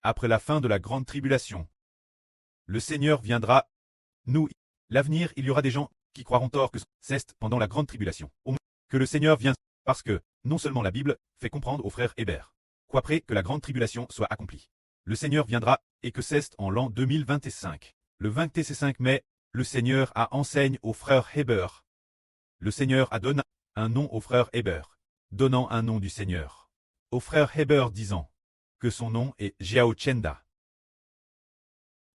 après la fin de la grande tribulation. Le Seigneur viendra. Nous, l'avenir, il y aura des gens qui croiront tort que c'est pendant la grande tribulation. Au moins, que le Seigneur vient, parce que, non seulement la Bible fait comprendre aux frères Hébert qu'après que la grande tribulation soit accomplie, le Seigneur viendra, et que c'est en l'an 2025. Le 25 mai, le Seigneur a enseigne aux frères Hébert. Le Seigneur a donné un nom aux frères Hébert, donnant un nom du Seigneur aux frères Hébert, disant que son nom est Jiao-Chenda,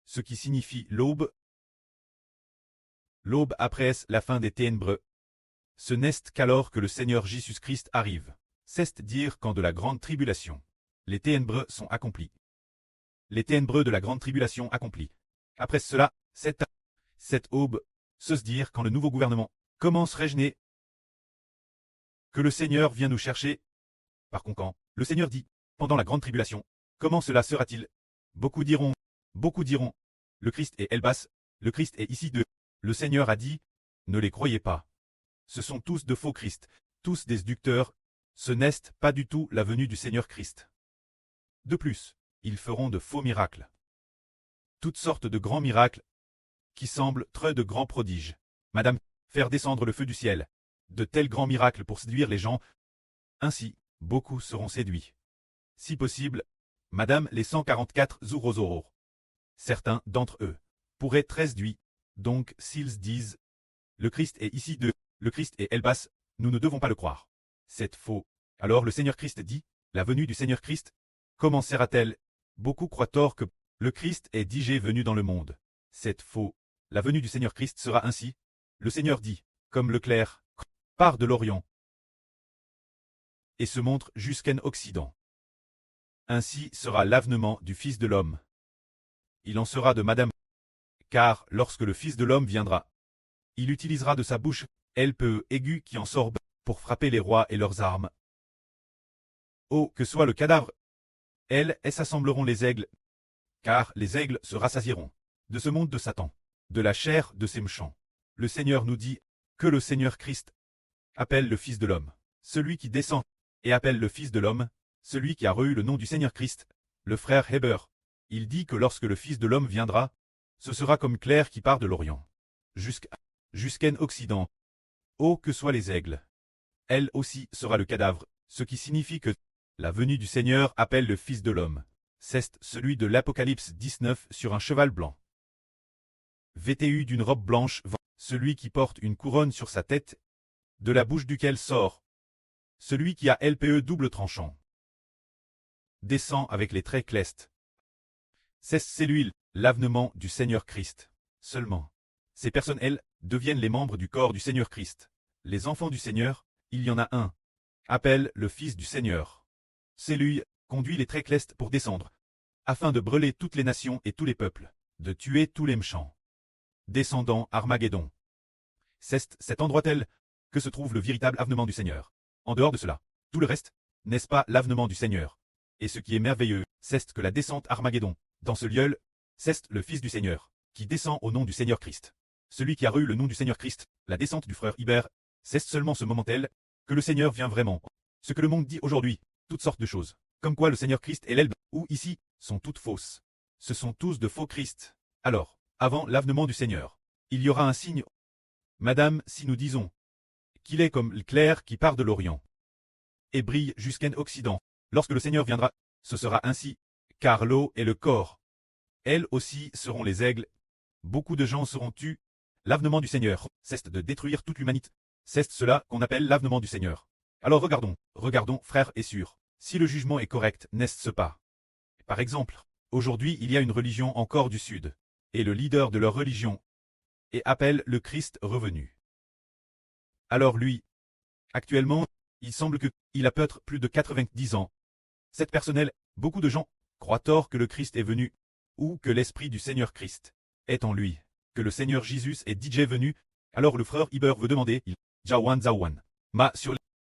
ce qui signifie l'aube. L'aube après la fin des ténèbres. Ce n'est qu'alors que le Seigneur Jésus-Christ arrive. C'est dire quand de la grande tribulation, les ténèbres sont accomplis. Les ténèbres de la grande tribulation accomplis. Après cela, cette aube, se dire quand le nouveau gouvernement commence à régner, que le Seigneur vient nous chercher. Par conséquent, le Seigneur dit, pendant la grande tribulation, comment cela sera-t-il? Beaucoup diront, le Christ est Elbas, le Christ est ici de. Le Seigneur a dit, ne les croyez pas. Ce sont tous de faux Christ, tous des séducteurs, ce n'est pas du tout la venue du Seigneur Christ. De plus, ils feront de faux miracles. Toutes sortes de grands miracles, qui semblent très de grands prodiges. Madame, faire descendre le feu du ciel, de tels grands miracles pour séduire les gens. Ainsi, beaucoup seront séduits. Si possible, Madame les 144 Zurozoro. Certains d'entre eux pourraient être séduits, donc s'ils disent « Le Christ est ici de, le Christ est Elbas », nous ne devons pas le croire. C'est faux. Alors le Seigneur Christ dit « La venue du Seigneur Christ, comment sera-t-elle » Beaucoup croient tort que le Christ est déjà venu dans le monde. C'est faux. La venue du Seigneur Christ sera ainsi. Le Seigneur dit, comme le clair, part de l'Orient et se montre jusqu'en Occident. Ainsi sera l'avènement du Fils de l'homme. Il en sera de Madame, car lorsque le Fils de l'homme viendra, il utilisera de sa bouche, elle aiguë qui en sort pour frapper les rois et leurs armes. Oh, que soit le cadavre! Elles s'assembleront les aigles, car les aigles se rassasieront de ce monde de Satan, de la chair de ses méchants. Le Seigneur nous dit que le Seigneur Christ appelle le Fils de l'homme, celui qui descend, et appelle le Fils de l'homme, celui qui a reçu le nom du Seigneur Christ, le frère Hébert. Il dit que lorsque le Fils de l'homme viendra, ce sera comme clair qui part de l'Orient, jusqu'en Occident. Oh, que soient les aigles! Elle aussi sera le cadavre, ce qui signifie que la venue du Seigneur appelle le Fils de l'homme. C'est celui de l'Apocalypse 19 sur un cheval blanc, vêtu d'une robe blanche, celui qui porte une couronne sur sa tête, de la bouche duquel sort celui qui a l'épée double tranchant, descend avec les traits clestes. C'est lui, l'avènement du Seigneur Christ. Seulement, ces personnes, elles, deviennent les membres du corps du Seigneur Christ. Les enfants du Seigneur, il y en a un, appelle le Fils du Seigneur. C'est lui, conduit les traits clestes pour descendre, afin de brûler toutes les nations et tous les peuples, de tuer tous les méchants. Descendant Armageddon. C'est cet endroit tel que se trouve le véritable avènement du Seigneur. En dehors de cela, tout le reste, n'est-ce pas l'avènement du Seigneur? Et ce qui est merveilleux, c'est que la descente Armageddon, dans ce lieu, c'est le Fils du Seigneur, qui descend au nom du Seigneur Christ. Celui qui a reçu le nom du Seigneur Christ, la descente du frère Hébert, c'est seulement ce moment tel que le Seigneur vient vraiment. Ce que le monde dit aujourd'hui, toutes sortes de choses, comme quoi le Seigneur Christ et l'Elbe, ou ici, sont toutes fausses. Ce sont tous de faux Christ. Alors, avant l'avènement du Seigneur, il y aura un signe. Madame, si nous disons qu'il est comme le clair qui part de l'Orient et brille jusqu'en Occident, lorsque le Seigneur viendra, ce sera ainsi, car l'eau et le corps, elles aussi seront les aigles. Beaucoup de gens seront tués. L'avènement du Seigneur, c'est de détruire toute l'humanité. C'est cela qu'on appelle l'avènement du Seigneur. Alors regardons, frères et sœurs, si le jugement est correct, n'est-ce pas? Par exemple, aujourd'hui il y a une religion encore du Sud, et le leader de leur religion et appelle le Christ revenu. Alors lui, actuellement, il semble qu'il a peut-être plus de 90 ans. Cette personne, beaucoup de gens croient tort que le Christ est venu, ou que l'Esprit du Seigneur Christ est en lui, que le Seigneur Jésus est déjà venu. Alors le frère Hébert veut demander, Zawan.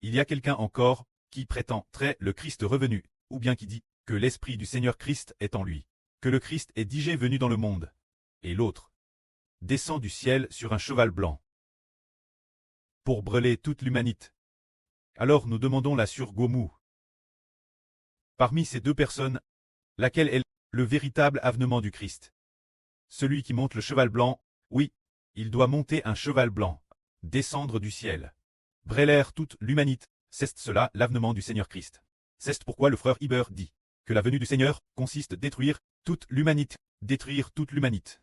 Il y a quelqu'un encore qui prétend très le Christ revenu, ou bien qui dit que l'Esprit du Seigneur Christ est en lui, que le Christ est déjà venu dans le monde. Et l'autre descend du ciel sur un cheval blanc pour brûler toute l'humanité. Alors nous demandons la sur Gomu. Parmi ces deux personnes, laquelle est le véritable avènement du Christ. Celui qui monte le cheval blanc, oui, il doit monter un cheval blanc, descendre du ciel. Breler toute l'humanité, c'est cela l'avènement du Seigneur Christ. C'est pourquoi le frère Iber dit que la venue du Seigneur consiste à détruire toute l'humanité, détruire toute l'humanité.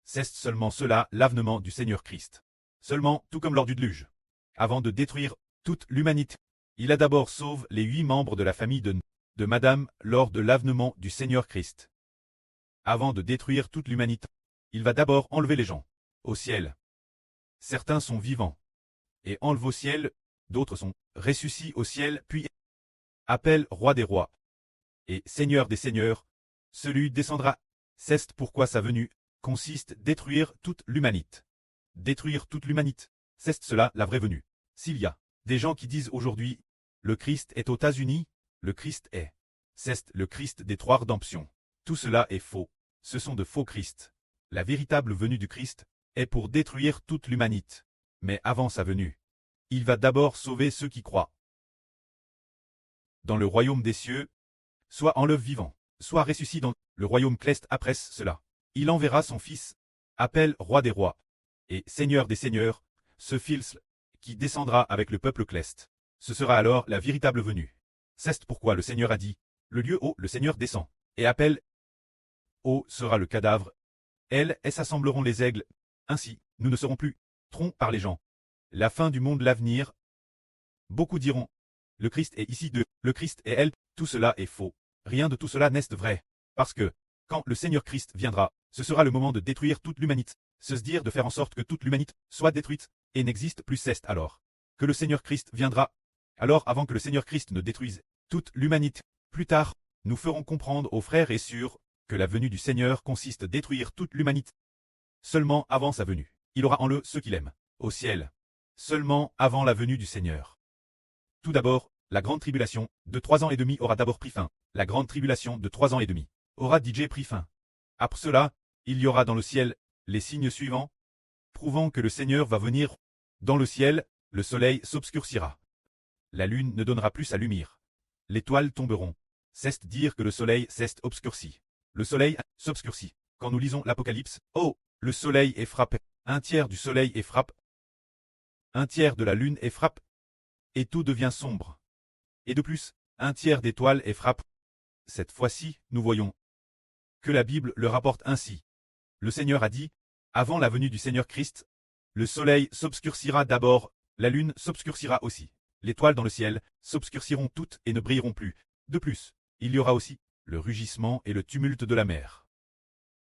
C'est seulement cela l'avènement du Seigneur Christ. Seulement, tout comme lors du déluge. Avant de détruire toute l'humanité, il a d'abord sauvé les 8 membres de la famille de Madame lors de l'avènement du Seigneur Christ. Avant de détruire toute l'humanité, il va d'abord enlever les gens au ciel. Certains sont vivants et enlèvent au ciel, d'autres sont ressuscités au ciel, puis appelle roi des rois et seigneur des seigneurs, celui descendra. C'est pourquoi sa venue consiste à détruire toute l'humanité. Détruire toute l'humanité, c'est cela la vraie venue. S'il y a des gens qui disent aujourd'hui, le Christ est aux États-Unis, le Christ est. C'est le Christ des 3 rédemptions. Tout cela est faux. Ce sont de faux Christ. La véritable venue du Christ est pour détruire toute l'humanité. Mais avant sa venue, il va d'abord sauver ceux qui croient. Dans le royaume des cieux, soit enlève vivant, soit ressuscite dans le royaume céleste après cela. Il enverra son Fils, appelle roi des rois et seigneur des seigneurs, ce Fils qui descendra avec le peuple céleste. Ce sera alors la véritable venue. C'est pourquoi le Seigneur a dit, le lieu où le Seigneur descend et appelle, où sera le cadavre, elles et s'assembleront les aigles, ainsi, nous ne serons plus trompés par les gens. La fin du monde, l'avenir. Beaucoup diront, le Christ est ici le Christ est elle, tout cela est faux. Rien de tout cela n'est vrai. Parce que, quand le Seigneur Christ viendra, ce sera le moment de détruire toute l'humanité, se dire de faire en sorte que toute l'humanité soit détruite, et n'existe plus. C'est alors que le Seigneur Christ viendra. Alors avant que le Seigneur Christ ne détruise toute l'humanité, plus tard, nous ferons comprendre aux frères et sœurs que la venue du Seigneur consiste à détruire toute l'humanité. Seulement avant sa venue, il aura en eux ceux qu'il aime, au ciel. Seulement avant la venue du Seigneur. Tout d'abord, la grande tribulation de 3 ans et demi aura d'abord pris fin. La grande tribulation de 3 ans et demi aura déjà pris fin. Après cela, il y aura dans le ciel les signes suivants, prouvant que le Seigneur va venir. Dans le ciel, le soleil s'obscurcira. La lune ne donnera plus sa lumière. Les étoiles tomberont. C'est dire que le soleil s'est obscurci. Le soleil s'obscurcit. Quand nous lisons l'Apocalypse, oh, le soleil est frappé. 1/3 du soleil est frappé. 1/3 de la lune est frappé. Et tout devient sombre. Et de plus, 1/3 d'étoiles est frappé. Cette fois-ci, nous voyons que la Bible le rapporte ainsi. Le Seigneur a dit, avant la venue du Seigneur Christ, le soleil s'obscurcira d'abord, la lune s'obscurcira aussi. Les étoiles dans le ciel s'obscurciront toutes et ne brilleront plus. De plus, il y aura aussi le rugissement et le tumulte de la mer.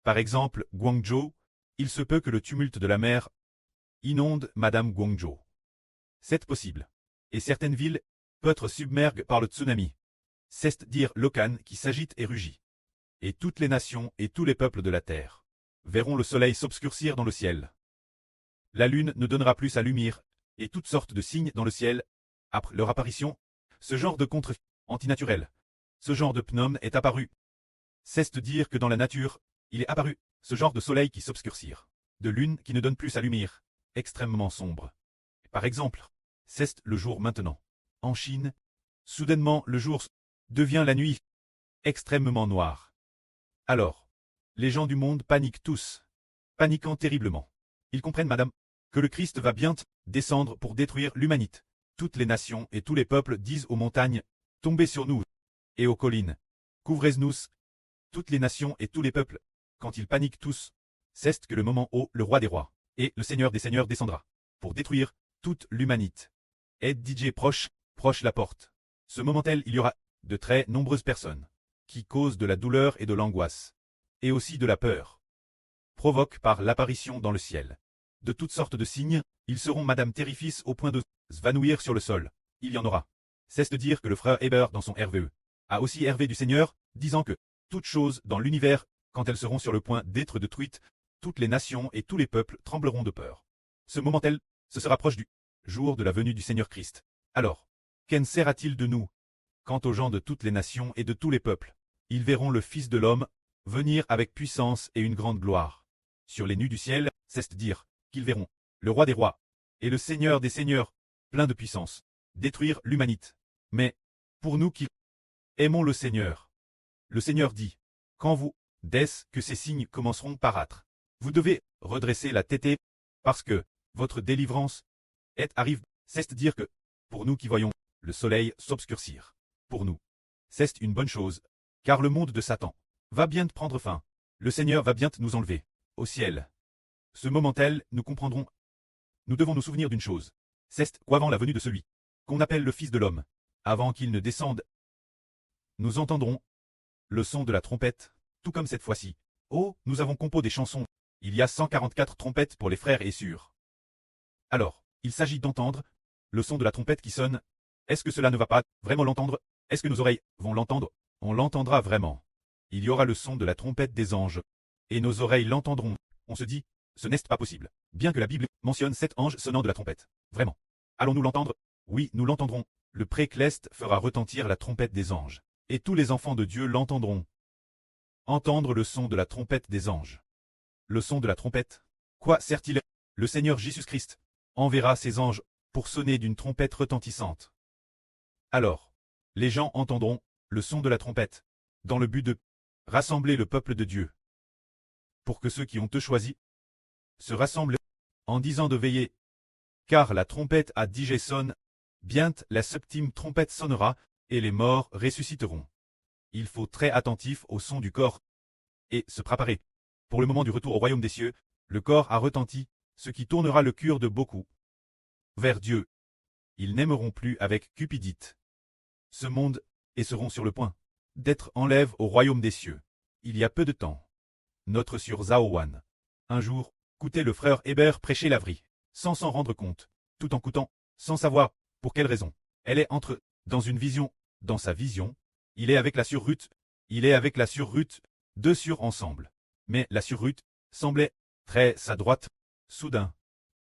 Par exemple, Guangzhou, il se peut que le tumulte de la mer inonde Madame Guangzhou. C'est possible. Et certaines villes peuvent être submergues par le tsunami. C'est dire l'Okan qui s'agite et rugit. Et toutes les nations et tous les peuples de la terre verront le soleil s'obscurcir dans le ciel. La lune ne donnera plus sa lumière, et toutes sortes de signes dans le ciel. Après leur apparition, ce genre de contre antinaturel, ce genre de pneume est apparu. C'est dire que dans la nature, il est apparu, ce genre de soleil qui s'obscurcir, de lune qui ne donne plus sa lumière, extrêmement sombre. Par exemple, c'est le jour maintenant. En Chine, soudainement le jour devient la nuit, extrêmement noire. Alors, les gens du monde paniquent tous, paniquant terriblement. Ils comprennent, madame, que le Christ va bientôt descendre pour détruire l'humanité. Toutes les nations et tous les peuples disent aux montagnes, tombez sur nous, et aux collines, couvrez-nous. Toutes les nations et tous les peuples, quand ils paniquent tous, c'est que le moment où le roi des rois et le Seigneur des seigneurs descendra, pour détruire toute l'humanité. Et DJ proche la porte. Ce moment-là, il y aura de très nombreuses personnes qui causent de la douleur et de l'angoisse, et aussi de la peur, provoquent par l'apparition dans le ciel. De toutes sortes de signes, ils seront madame terrifices au point de s'évanouir sur le sol. Il y en aura. C'est de dire que le frère Heber dans son RVE a aussi hervé du Seigneur, disant que toutes choses dans l'univers, quand elles seront sur le point d'être détruites, toutes les nations et tous les peuples trembleront de peur. Ce moment-là, ce sera proche du jour de la venue du Seigneur Christ. Alors, qu'en sera-t-il de nous? Quant aux gens de toutes les nations et de tous les peuples, ils verront le Fils de l'homme venir avec puissance et une grande gloire. Sur les nues du ciel, c'est dire qu'ils verront le roi des rois et le Seigneur des seigneurs, plein de puissance, détruire l'humanité. Mais, pour nous qui aimons le Seigneur dit, quand vous dès que ces signes commenceront par paraître. Vous devez redresser la tête parce que votre délivrance arrive. C'est dire que, pour nous qui voyons le soleil s'obscurcir, pour nous, c'est une bonne chose, car le monde de Satan va bien prendre fin. Le Seigneur va bien nous enlever au ciel. Ce moment tel, nous comprendrons. Nous devons nous souvenir d'une chose. C'est qu'avant la venue de celui qu'on appelle le Fils de l'homme, avant qu'il ne descende, nous entendrons le son de la trompette, tout comme cette fois-ci. Oh, nous avons composé des chansons. Il y a 144 trompettes pour les frères et sœurs. Alors, il s'agit d'entendre le son de la trompette qui sonne. Est-ce que cela ne va pas vraiment l'entendre? Est-ce que nos oreilles vont l'entendre? On l'entendra vraiment. Il y aura le son de la trompette des anges. Et nos oreilles l'entendront. On se dit, ce n'est pas possible. Bien que la Bible mentionne 7 anges sonnant de la trompette. Vraiment. Allons-nous l'entendre? Oui, nous l'entendrons. Le précleste fera retentir la trompette des anges. Et tous les enfants de Dieu l'entendront. Entendre le son de la trompette des anges. Le son de la trompette. Quoi sert-il? Le Seigneur Jésus-Christ enverra ses anges pour sonner d'une trompette retentissante. Alors, les gens entendront le son de la trompette, dans le but de rassembler le peuple de Dieu. Pour que ceux qui ont te choisi se rassemblent en disant de veiller. Car la trompette à Digé sonne, bientôt la septième trompette sonnera, et les morts ressusciteront. Il faut très attentif au son du corps et se préparer. Pour le moment du retour au royaume des cieux, le corps a retenti, ce qui tournera le cœur de beaucoup vers Dieu. Ils n'aimeront plus avec cupidité ce monde et seront sur le point d'être enlèvés au royaume des cieux. Il y a peu de temps, notre sœur Zaowan, un jour, écoutait le frère Hébert prêcher la vraie, sans s'en rendre compte, tout en écoutant, sans savoir pour quelle raison. Elle est dans une vision, dans sa vision, il est avec la sœur Ruth, deux sœurs ensemble. Mais la sœur Ruth semblait très à droite. Soudain,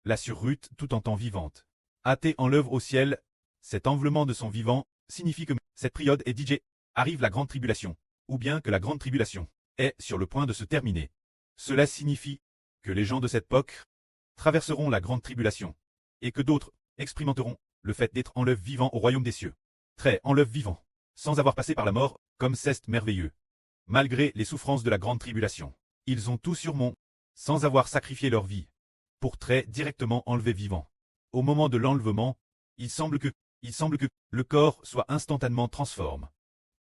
la sœur Ruth, tout en temps vivante, hâtée en l'œuvre au ciel, cet enveloppement de son vivant signifie que cette période est DJ, arrive la grande tribulation, ou bien que la grande tribulation est sur le point de se terminer. Cela signifie que les gens de cette époque traverseront la grande tribulation, et que d'autres expérimenteront le fait d'être enlèvés vivants au royaume des cieux. Très enlèvés vivants, sans avoir passé par la mort, comme c'est merveilleux. Malgré les souffrances de la grande tribulation, ils ont tout surmonté, sans avoir sacrifié leur vie, pour très directement enlever vivant. Au moment de l'enlèvement, il semble que le corps soit instantanément transformé.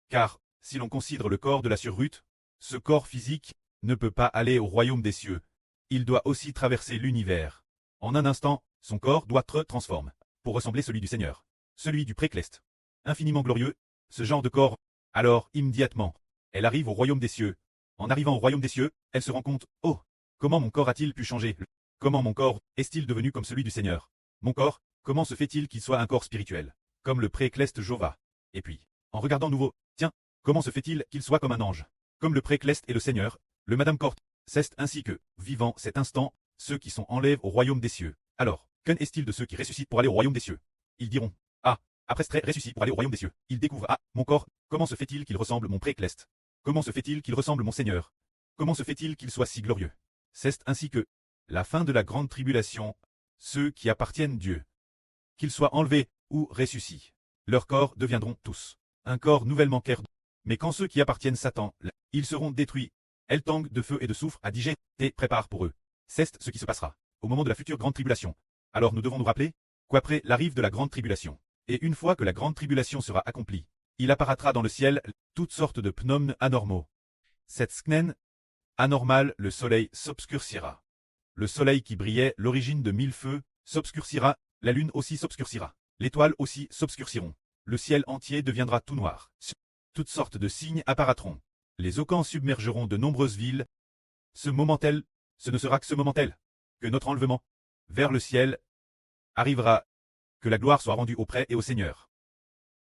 Car, si l'on considère le corps de la sœur Ruth, ce corps physique ne peut pas aller au royaume des cieux. Il doit aussi traverser l'univers. En un instant, son corps doit être transformé, pour ressembler celui du Seigneur, celui du précleste. Infiniment glorieux, ce genre de corps, alors immédiatement, elle arrive au royaume des cieux. En arrivant au royaume des cieux, elle se rend compte, oh, comment mon corps a-t-il pu changer? Comment mon corps est-il devenu comme celui du Seigneur? Mon corps, comment se fait-il qu'il soit un corps spirituel, comme le précleste Jova? Et puis, en regardant nouveau, tiens, comment se fait-il qu'il soit comme un ange, comme le précleste et le Seigneur, le Madame Corte, c'est ainsi que, vivant cet instant, ceux qui sont enlèvés au royaume des cieux. Alors, qu'en est-il de ceux qui ressuscitent pour aller au royaume des cieux? Ils diront, ah, après ce ressuscité pour aller au royaume des cieux, ils découvrent, ah, mon corps, comment se fait-il qu'il ressemble mon précleste? Comment se fait-il qu'il ressemble mon Seigneur? Comment se fait-il qu'il soit si glorieux? C'est ainsi que, la fin de la grande tribulation, ceux qui appartiennent Dieu, qu'ils soient enlevés ou ressuscités, leurs corps deviendront tous un corps nouvellement créé. Mais quand ceux qui appartiennent Satan, ils seront détruits. Elle tangue de feu et de soufre à Digé, et prépare pour eux. C'est ce qui se passera au moment de la future grande tribulation. Alors nous devons nous rappeler qu'après l'arrive de la grande tribulation, et une fois que la grande tribulation sera accomplie, il apparaîtra dans le ciel toutes sortes de pneumes anormaux. Cette sknen anormale, le soleil s'obscurcira. Le soleil qui brillait, l'origine de 1000 feux, s'obscurcira, la lune aussi s'obscurcira, l'étoile aussi s'obscurciront. Le ciel entier deviendra tout noir. Toutes sortes de signes apparaîtront. Les océans submergeront de nombreuses villes. Ce moment tel, ce ne sera que ce moment tel, que notre enlèvement vers le ciel arrivera, que la gloire soit rendue auprès et au Seigneur.